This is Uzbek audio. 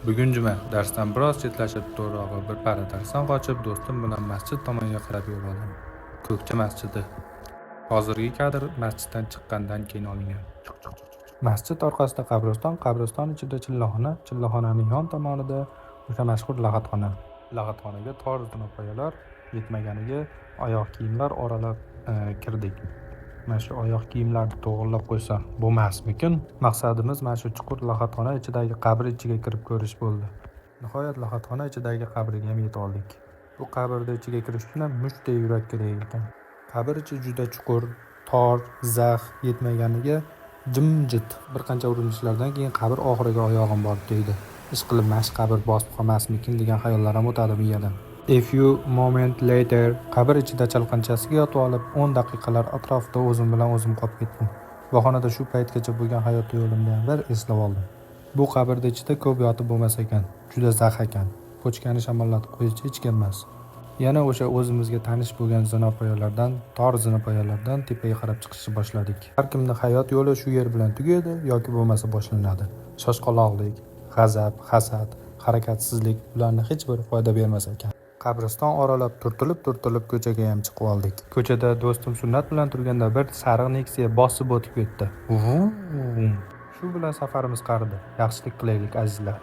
Bugun juma, darsdan biroz chetlashib, to'g'rirog'i bir para darsdan qochib, do'stim bilan masjid tomonga qarab yo'l oldim. Ko'kcha masjidi. Hozirgi kadr masjiddan chiqqandan keyin olingan. Masjid orqasida qabriston, qabriston ichida chillaxona, chillaxonaning yon tomonida o'sha mashhur lahatxona. Lahatxonaga tor zinapoyalar yetmaganiga oyoq kiyimlar oralab kirdik. Mana shu oyoq kiyimlarni to'g'irlab qo'ysa bo'lmasmikin? Maqsadimiz mana shu chuqur lahatxona ichidagi qabr ichiga kirib ko'rish bo'ldi. Nihoyat lahatxona ichidagi qabrga ham yeta oldik. Bu qabrning ichiga kirish uchun ham mushtdek yurak kerak ekan. Qabr ichi juda chuqur, tor, zax yetmaganiga jimjit. Bir qancha urinishlardan keyin qabr oxiriga oyog'im borib tegdi. Ishqilib mash qabr bosib qolmasmikin degan xayollar ham o'tadi miyadan. A few moments later, qabr ichida chalqanchasiga yotib olib, 10 daqiqalar atrofida o'zim bilan o'zim qolib ketdim. Vaxonada shu paytgacha bo'lgan hayot yo'limni ham bir eslab oldim. Bu qabrda ichida ko'p yotib bo'lmas ekan, juda zax ekan. Pochkani shamollatib qo'yichi hech kim emas. Yana o'sha o'zimizga tanish bo'lgan zinapoyalardan, tor zinapoyalardan tepaga qarab chiqishni boshladik. Har kimning hayot yo'li shu yer bilan tugaydi yoki bo'lmasa boshlanadi. Shoshqaloqlik, g'azab, hasad, harakatsizlik bularning hech biri foyda bermas ekan. Qabriston oralab turtilib ko'chaga ham chiqib oldik. Ko'chada do'stim sunnat bilan turganda bir sariq Nexia bosib o'tib ketdi. Shu bilan safarimiz qaridi. Yaxshilik qilaylik azizlar.